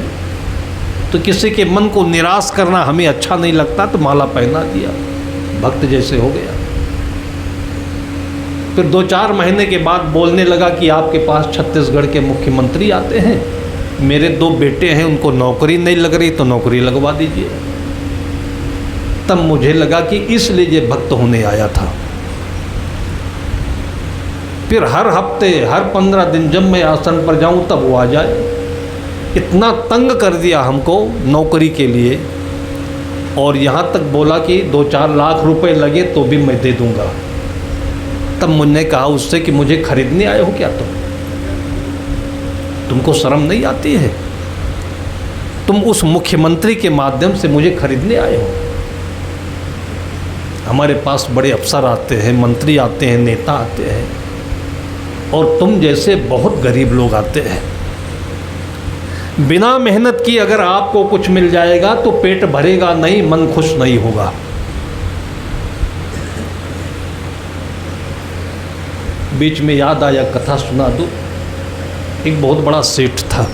तो किसी के मन को निराश करना हमें अच्छा नहीं लगता तो माला पहना दिया, भक्त जैसे हो गया। फिर 2-4 महीने के बाद बोलने लगा कि आपके पास छत्तीसगढ़ के मुख्यमंत्री आते हैं, मेरे 2 बेटे हैं, उनको नौकरी नहीं लग रही तो नौकरी लगवा दीजिए। तब मुझे लगा कि इसलिए ये भक्त होने आया था। फिर हर हफ्ते, हर 15 दिन जब मैं आसन पर जाऊं तब वो आ जाए। इतना तंग कर दिया हमको नौकरी के लिए, और यहाँ तक बोला कि 2-4 लाख रुपए लगे तो भी मैं दे दूंगा। तब मुझने कहा उससे कि मुझे खरीदने आए हो क्या तुमको शर्म नहीं आती है? तुम उस मुख्यमंत्री के माध्यम से मुझे खरीदने आए हो। हमारे पास बड़े अफसर आते हैं, मंत्री आते हैं, नेता आते हैं, और तुम जैसे बहुत गरीब लोग आते हैं। बिना मेहनत की अगर आपको कुछ मिल जाएगा तो पेट भरेगा नहीं, मन खुश नहीं होगा। बीच में याद आया, कथा सुना दूं। एक बहुत बड़ा सेठ था,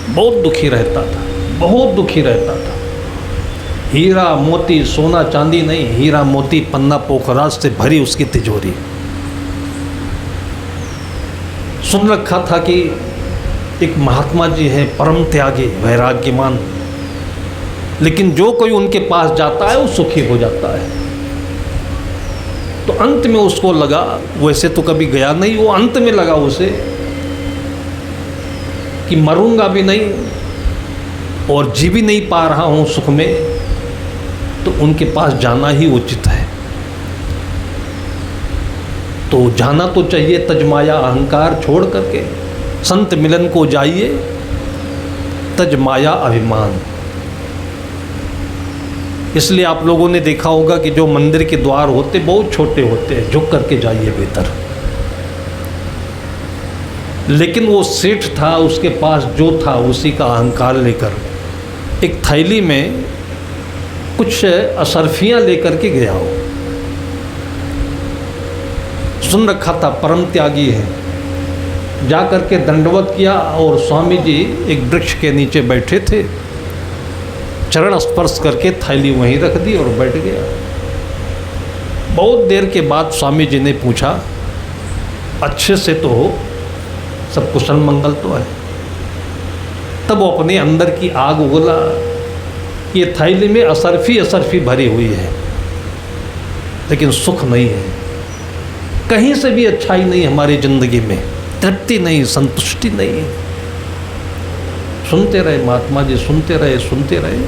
बहुत दुखी रहता था, बहुत दुखी रहता था। हीरा मोती सोना चांदी नहीं, हीरा मोती पन्ना पोखराज से भरी उसकी तिजोरी। सुन रखा था कि एक महात्मा जी हैं, परम त्यागी, वैराग्यमान, लेकिन जो कोई उनके पास जाता है वो सुखी हो जाता है। तो अंत में उसको लगा, वैसे तो कभी गया नहीं, वो अंत में लगा उसे कि मरूंगा भी नहीं और जी भी नहीं पा रहा हूँ सुख में, तो उनके पास जाना ही उचित है। तो जाना तो चाहिए, तजमाया अहंकार छोड़ करके संत मिलन को जाइए, तजमाया अभिमान। इसलिए आप लोगों ने देखा होगा कि जो मंदिर के द्वार होते बहुत छोटे होते हैं, झुक करके जाइए बेहतर। लेकिन वो सेठ था, उसके पास जो था उसी का अहंकार लेकर एक थैली में कुछ अशर्फियाँ लेकर के गया हो। सुन रखा था परम त्यागी है, जा करके दंडवत किया, और स्वामी जी एक वृक्ष के नीचे बैठे थे, चरण स्पर्श करके थैली वहीं रख दी और बैठ गया। बहुत देर के बाद स्वामी जी ने पूछा, अच्छे से तो हो, सब कुशल मंगल तो है? तब वो अपने अंदर की आग उगला। ये थैली में असरफी असरफी भरी हुई है, लेकिन सुख नहीं है, कहीं से भी अच्छाई नहीं हमारी ज़िंदगी में, तृप्ति नहीं, संतुष्टि नहीं है। सुनते रहे महात्मा जी, सुनते रहे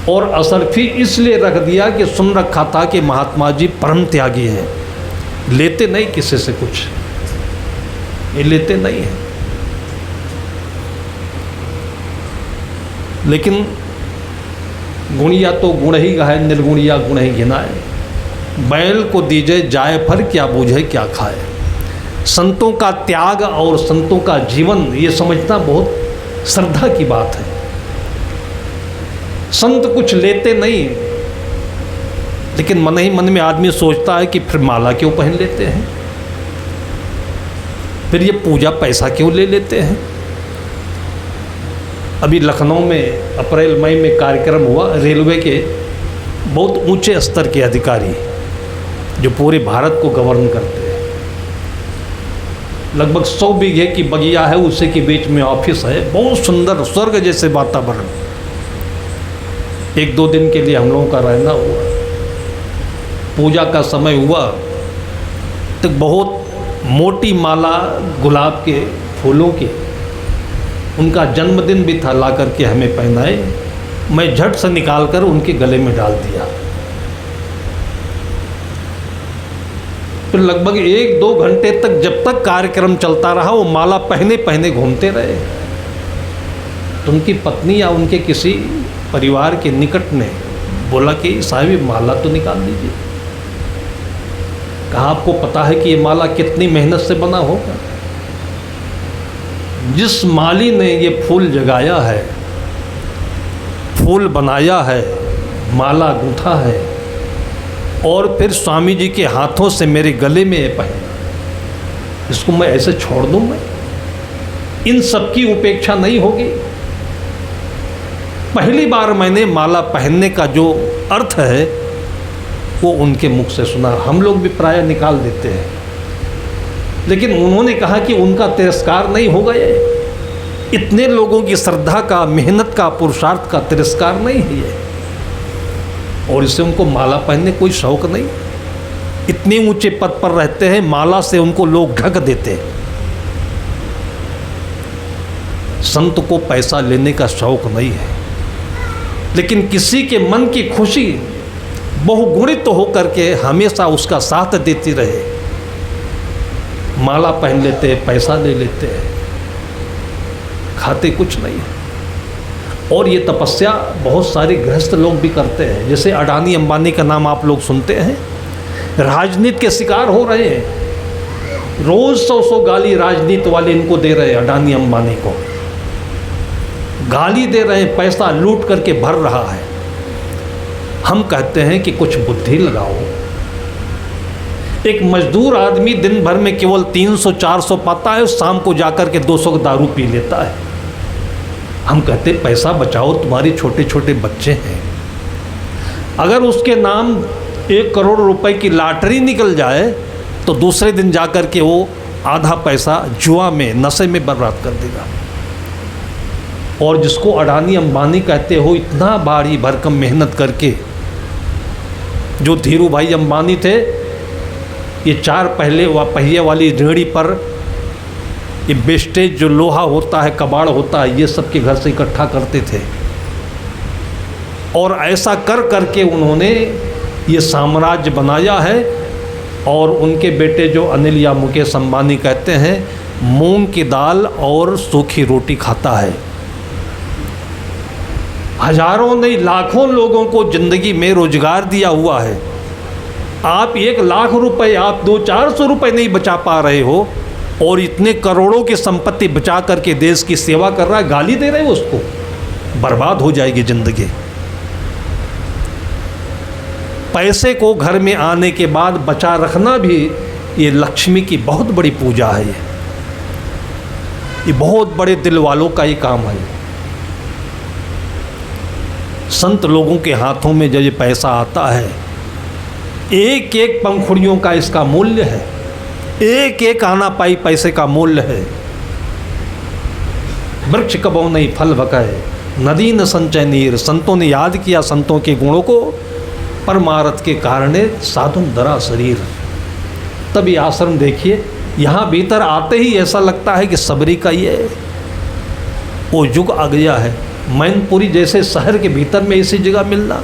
और असरफी इसलिए रख दिया कि सुन रखा था कि महात्मा जी परम त्यागी है, लेते नहीं किसी से कुछ, ये लेते नहीं है। लेकिन गुणिया तो गुण ही गाए, निर्गुणिया गुण ही गिनाए। बैल को दीजिए जाए फर, क्या बूझे क्या खाए। संतों का त्याग और संतों का जीवन ये समझना बहुत श्रद्धा की बात है। संत कुछ लेते नहीं, लेकिन मन ही मन में आदमी सोचता है कि फिर माला क्यों पहन लेते हैं, फिर ये पूजा पैसा क्यों ले लेते हैं। अभी लखनऊ में अप्रैल मई में कार्यक्रम हुआ, रेलवे के बहुत ऊंचे स्तर के अधिकारी जो पूरे भारत को गवर्न करते हैं, लगभग 100 बीघे की बगिया है, उसी के बीच में ऑफिस है, बहुत सुंदर स्वर्ग जैसे वातावरण। 1-2 दिन के लिए हम लोगों का रहना हुआ। पूजा का समय हुआ तो बहुत मोटी माला गुलाब के फूलों की, उनका जन्मदिन भी था, ला करके हमें पहनाए। मैं झट से निकाल कर उनके गले में डाल दिया। फिर लगभग 1-2 घंटे तक, जब तक कार्यक्रम चलता रहा, वो माला पहने पहने घूमते रहे। तो उनकी पत्नी या उनके किसी परिवार के निकट ने बोला कि साहब माला तो निकाल लीजिए। कहा आपको पता है कि ये माला कितनी मेहनत से बना होगा। जिस माली ने ये फूल जगाया है, फूल बनाया है, माला गूंथा है और फिर स्वामी जी के हाथों से मेरे गले में ये पहना, इसको मैं ऐसे छोड़ दूं? मैं इन सब की उपेक्षा नहीं होगी। पहली बार मैंने माला पहनने का जो अर्थ है वो उनके मुख से सुना। हम लोग भी प्राय निकाल देते हैं, लेकिन उन्होंने कहा कि उनका तिरस्कार नहीं होगा। ये इतने लोगों की श्रद्धा का, मेहनत का, पुरुषार्थ का तिरस्कार नहीं है ये, और इससे उनको माला पहनने कोई शौक नहीं। इतने ऊंचे पद पर रहते हैं, माला से उनको लोग ढक देते हैं। संत को पैसा लेने का शौक नहीं है, लेकिन किसी के मन की खुशी बहुगुणित तो होकर के हमेशा उसका साथ देती रहे। माला पहन लेते हैं, पैसा ले लेते हैं, खाते कुछ नहीं है। और ये तपस्या बहुत सारे गृहस्थ लोग भी करते हैं। जैसे अडानी अंबानी का नाम आप लोग सुनते हैं, राजनीति के शिकार हो रहे हैं। रोज 100 गाली राजनीति वाले इनको दे रहे हैं, अडानी अंबानी को गाली दे रहे हैं, पैसा लूट करके भर रहा है। हम कहते हैं कि कुछ बुद्धि लगाओ। एक मजदूर आदमी दिन भर में केवल 300-400 पाता है, शाम को जाकर के 200 का दारू पी लेता है। हम कहते पैसा बचाओ, तुम्हारे छोटे छोटे बच्चे हैं। अगर उसके नाम 1 करोड़ रुपए की लॉटरी निकल जाए तो दूसरे दिन जाकर के वो आधा पैसा जुआ में, नशे में बर्बाद कर देगा। और जिसको अडानी अंबानी कहते हो, इतना भारी भरकम मेहनत करके, जो धीरू भाई अंबानी थे, ये 4 पहिए वाली रेहड़ी पर ये वेस्टेज जो लोहा होता है, कबाड़ होता है, ये सब के घर से इकट्ठा करते थे। और ऐसा कर करके उन्होंने ये साम्राज्य बनाया है। और उनके बेटे जो अनिल या मुकेश अंबानी कहते हैं, मूंग की दाल और सूखी रोटी खाता है। हजारों नहीं लाखों लोगों को जिंदगी में रोजगार दिया हुआ है। आप 1 लाख रुपए, आप 200-400 रुपए नहीं बचा पा रहे हो, और इतने करोड़ों की संपत्ति बचा करके देश की सेवा कर रहा है, गाली दे रहे हो उसको। बर्बाद हो जाएगी जिंदगी। पैसे को घर में आने के बाद बचा रखना भी ये लक्ष्मी की बहुत बड़ी पूजा है। ये बहुत बड़े दिल वालों का ही काम है। संत लोगों के हाथों में जब ये पैसा आता है, एक एक पंखुड़ियों का इसका मूल्य है, एक एक आना पाई पैसे का मूल्य है। वृक्ष कबो नहीं फल भकाए, नदी न संचय नीर। संतों ने याद किया संतों के गुणों को, परमारथ के कारणे साधुन धरा शरीर। तब ये आश्रम देखिए, यहाँ भीतर आते ही ऐसा लगता है कि सबरी का ये वो युग आ गया है। मैनपुरी जैसे शहर के भीतर में ऐसी जगह मिलना,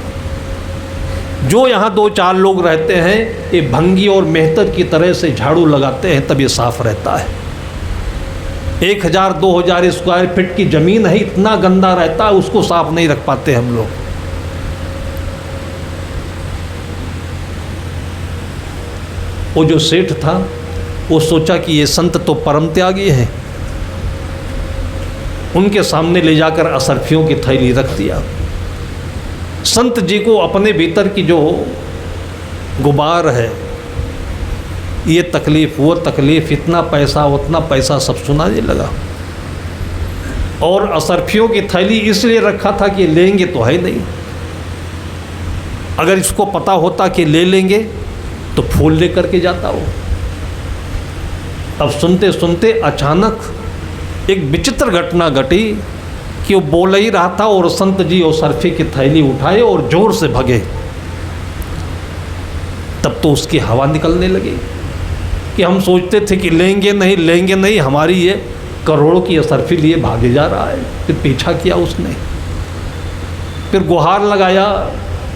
जो यहाँ 2-4 लोग रहते हैं ये भंगी और मेहतर की तरह से झाड़ू लगाते हैं तब ये साफ रहता है। 1000-2000 स्क्वायर फीट की ज़मीन है, इतना गंदा रहता है, उसको साफ नहीं रख पाते हम लोग। वो जो सेठ था वो सोचा कि ये संत तो परम त्यागी हैं, उनके सामने ले जाकर असरफियों की थैली रख दिया। संत जी को अपने भीतर की जो गुबार है, ये तकलीफ़ वो तकलीफ़, इतना पैसा उतना पैसा, सब सुनाने लगा। और असरफियों की थैली इसलिए रखा था कि लेंगे तो है नहीं, अगर इसको पता होता कि ले लेंगे तो फूल लेकर के जाता वो। अब सुनते सुनते अचानक एक विचित्र घटना घटी कि वो बोल ही रहा था और संत जी और सरफी की थैली उठाए और जोर से भगे। तब तो उसकी हवा निकलने लगी कि हम सोचते थे कि लेंगे नहीं, हमारी ये करोड़ों की असरफी लिए भागे जा रहा है। फिर पीछा किया उसने, फिर गुहार लगाया।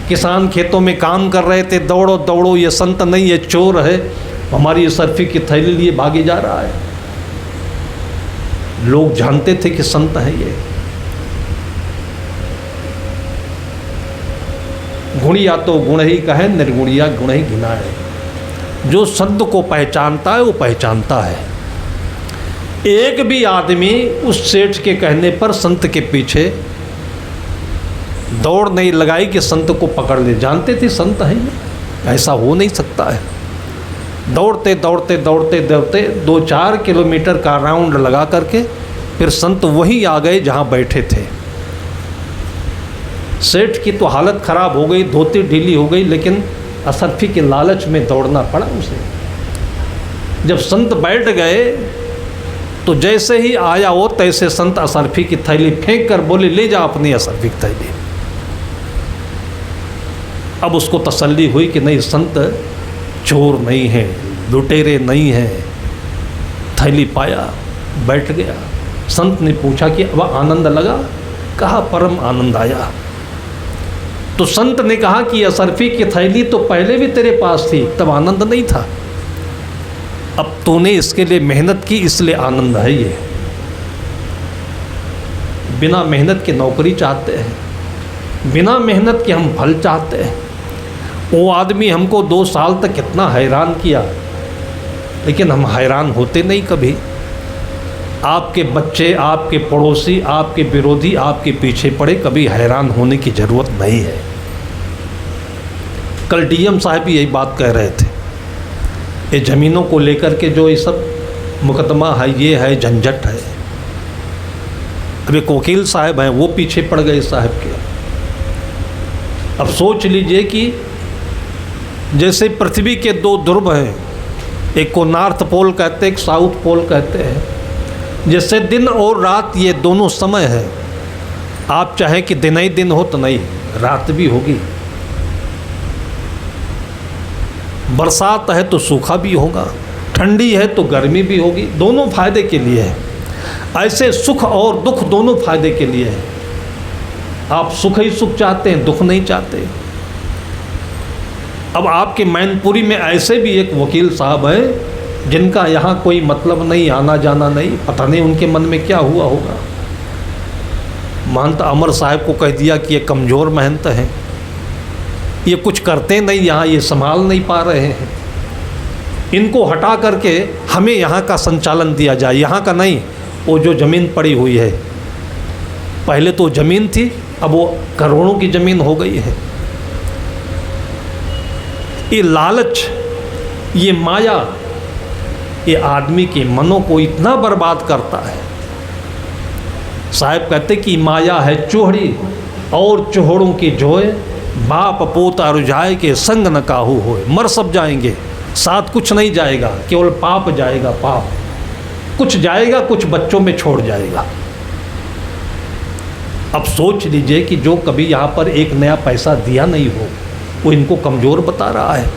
किसान खेतों में काम कर रहे थे, दौड़ो दौड़ो, ये संत नहीं ये चोर है, हमारी असरफी की थैली लिए भागे जा रहा है। लोग जानते थे कि संत है ये। गुणिया तो गुण ही कहे, निर्गुणिया गुण ही गिनाए। जो संत को पहचानता है वो पहचानता है। एक भी आदमी उस सेठ के कहने पर संत के पीछे दौड़ नहीं लगाई कि संत को पकड़ ले। जानते थे संत है ये, ऐसा हो नहीं सकता है। दौड़ते दौड़ते दौड़ते दौड़ते 2-4 किलोमीटर का राउंड लगा करके फिर संत वहीं आ गए जहाँ बैठे थे। सेठ की तो हालत ख़राब हो गई, धोती ढीली हो गई, लेकिन असरफी के लालच में दौड़ना पड़ा उसे। जब संत बैठ गए तो जैसे ही आया वो तैसे संत असरफी की थैली फेंक कर बोले, ले जा अपनी असरफी की थैली। अब उसको तसल्ली हुई कि नहीं, संत चोर नहीं है, लुटेरे नहीं है। थैली पाया, बैठ गया। संत ने पूछा कि अब आनंद लगा? कहा परम आनंद आया। तो संत ने कहा कि असरफी की थैली तो पहले भी तेरे पास थी, तब आनंद नहीं था। अब तूने इसके लिए मेहनत की, इसलिए आनंद है ये। बिना मेहनत के नौकरी चाहते हैं, बिना मेहनत के हम फल चाहते हैं। वो आदमी हमको 2 साल तक कितना हैरान किया, लेकिन हम हैरान होते नहीं कभी। आपके बच्चे, आपके पड़ोसी, आपके विरोधी आपके पीछे पड़े, कभी हैरान होने की ज़रूरत नहीं है। कल डीएम साहब भी यही बात कह रहे थे। ये ज़मीनों को लेकर के जो ये सब मुकदमा है, ये है, झंझट है। अब एक वकील साहब हैं, वो पीछे पड़ गए साहब के। अब सोच लीजिए कि जैसे पृथ्वी के 2 ध्रुव हैं, एक को नॉर्थ पोल कहते हैं, एक साउथ पोल कहते हैं। जैसे दिन और रात ये दोनों समय है। आप चाहें कि दिन ही दिन हो तो नहीं, रात भी होगी। बरसात है तो सूखा भी होगा, ठंडी है तो गर्मी भी होगी। दोनों फायदे के लिए है। ऐसे सुख और दुख दोनों फायदे के लिए है। आप सुख ही सुख चाहते हैं, दुख नहीं चाहते। अब आपके मैनपुरी में ऐसे भी एक वकील साहब हैं जिनका यहाँ कोई मतलब नहीं, आना जाना नहीं। पता नहीं उनके मन में क्या हुआ होगा। महंत अमर साहब को कह दिया कि ये कमज़ोर महंत हैं, ये कुछ करते नहीं, यहाँ ये संभाल नहीं पा रहे हैं, इनको हटा करके हमें यहाँ का संचालन दिया जाए। यहाँ का नहीं, वो जो ज़मीन पड़ी हुई है, पहले तो ज़मीन थी, अब वो करोड़ों की ज़मीन हो गई है। ये लालच, ये माया, ये आदमी के मनों को इतना बर्बाद करता है। साहब कहते कि माया है चोहड़ी और चोहड़ों की जोए, बाप पोता रुझाए के संग न काहू होए। मर सब जाएंगे, साथ कुछ नहीं जाएगा, केवल पाप जाएगा। पाप कुछ जाएगा, कुछ बच्चों में छोड़ जाएगा। अब सोच लीजिए कि जो कभी यहाँ पर एक नया पैसा दिया नहीं हो, वो इनको कमज़ोर बता रहा है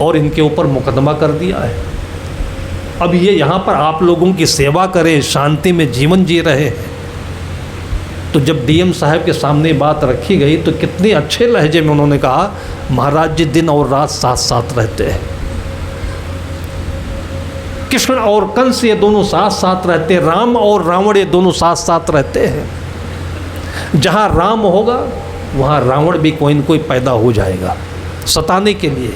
और इनके ऊपर मुकदमा कर दिया है। अब ये यहाँ पर आप लोगों की सेवा करें, शांति में जीवन जी रहे हैं, तो जब डीएम साहब के सामने बात रखी गई तो कितने अच्छे लहजे में उन्होंने कहा, महाराज जी दिन और रात साथ साथ रहते हैं। कृष्ण और कंस ये दोनों साथ साथ रहते हैं, राम और रावण ये दोनों साथ साथ रहते हैं। जहाँ राम होगा वहाँ रावण भी कोई न कोई पैदा हो जाएगा सताने के लिए।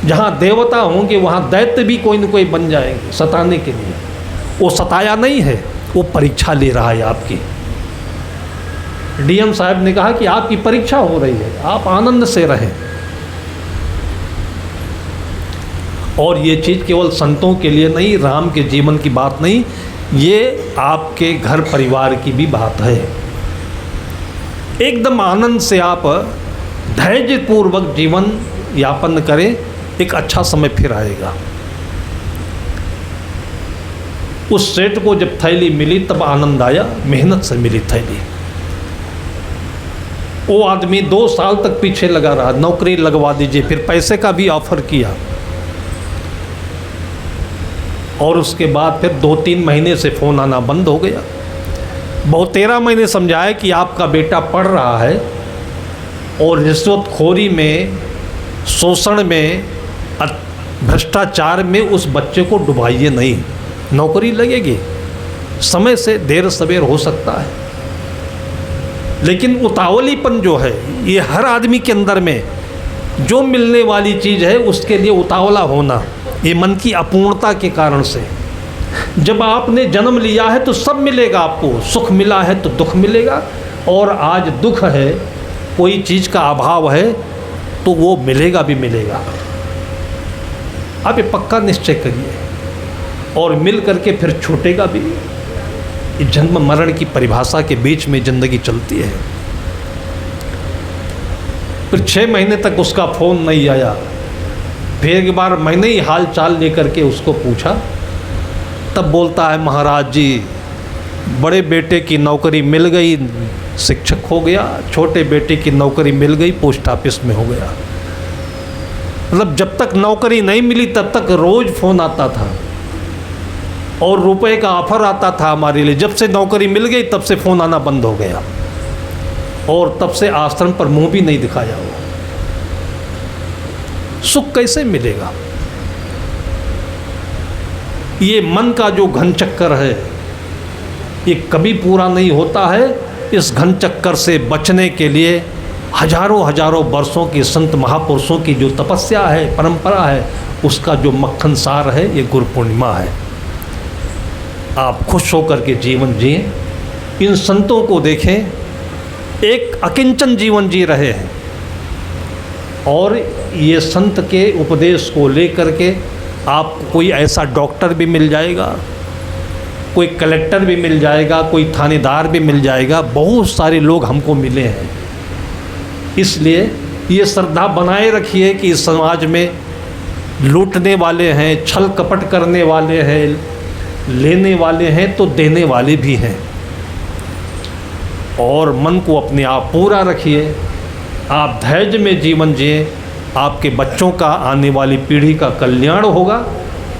जहाँ देवता होंगे वहाँ दैत्य भी कोई न कोई बन जाएंगे सताने के लिए। वो सताया नहीं है, वो परीक्षा ले रहा है आपकी। डीएम साहब ने कहा कि आपकी परीक्षा हो रही है, आप आनंद से रहें। और ये चीज़ केवल संतों के लिए नहीं, राम के जीवन की बात नहीं, ये आपके घर परिवार की भी बात है। एकदम आनंद से आप धैर्यपूर्वक जीवन यापन करें, एक अच्छा समय फिर आएगा। उस सेठ को जब थैली मिली तब आनंद आया, मेहनत से मिली थैली। वो आदमी 2 साल तक पीछे लगा रहा, नौकरी लगवा दीजिए, फिर पैसे का भी ऑफर किया और उसके बाद फिर 2-3 महीने से फ़ोन आना बंद हो गया। बहुत 13 महीने समझाया कि आपका बेटा पढ़ रहा है और रिश्वतखोरी में, शोषण में, भ्रष्टाचार में उस बच्चे को डुबाइए नहीं, नौकरी लगेगी, समय से देर सवेर हो सकता है। लेकिन उतावलीपन जो है ये हर आदमी के अंदर में, जो मिलने वाली चीज़ है उसके लिए उतावला होना, ये मन की अपूर्णता के कारण से। जब आपने जन्म लिया है तो सब मिलेगा आपको, सुख मिला है तो दुख मिलेगा, और आज दुख है, कोई चीज़ का अभाव है तो वो मिलेगा भी मिलेगा। आप ये पक्का निश्चय करिए और मिल करके फिर छूटेगा भी। ये जन्म मरण की परिभाषा के बीच में ज़िंदगी चलती है। फिर 6 महीने तक उसका फ़ोन नहीं आया। फिर एक बार मैंने ही हाल चाल लेकर के उसको पूछा, तब बोलता है, महाराज जी बड़े बेटे की नौकरी मिल गई, शिक्षक हो गया, छोटे बेटे की नौकरी मिल गई, पोस्ट ऑफिस में हो गया। मतलब जब तक नौकरी नहीं मिली तब तक रोज़ फ़ोन आता था और रुपए का ऑफर आता था हमारे लिए। जब से नौकरी मिल गई तब से फ़ोन आना बंद हो गया और तब से आश्रम पर मुंह भी नहीं दिखाया। वो सुख कैसे मिलेगा? ये मन का जो घन चक्कर है ये कभी पूरा नहीं होता है। इस घन चक्कर से बचने के लिए हजारों वर्षों की संत महापुरुषों की जो तपस्या है, परंपरा है, उसका जो मक्खन सार है ये गुरु पूर्णिमा है। आप खुश होकर के जीवन जिएं, इन संतों को देखें, एक अकिंचन जीवन जी रहे हैं और ये संत के उपदेश को लेकर के आपको कोई ऐसा डॉक्टर भी मिल जाएगा, कोई कलेक्टर भी मिल जाएगा, कोई थानेदार भी मिल जाएगा। बहुत सारे लोग हमको मिले हैं। इसलिए ये श्रद्धा बनाए रखिए कि इस समाज में लूटने वाले हैं, छल कपट करने वाले हैं, लेने वाले हैं तो देने वाले भी हैं। और मन को अपने आप पूरा रखिए, आप धैर्य में जीवन जिए, आपके बच्चों का, आने वाली पीढ़ी का कल्याण होगा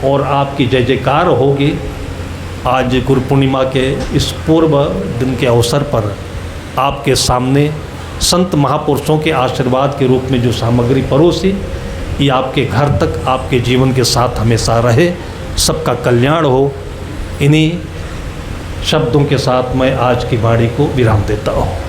और आपकी जय जयकार होगी। आज गुरु पूर्णिमा के इस पूर्व दिन के अवसर पर आपके सामने संत महापुरुषों के आशीर्वाद के रूप में जो सामग्री परोसी, ये आपके घर तक, आपके जीवन के साथ हमेशा रहे, सबका कल्याण हो। इन्हीं शब्दों के साथ मैं आज की वाणी को विराम देता हूँ।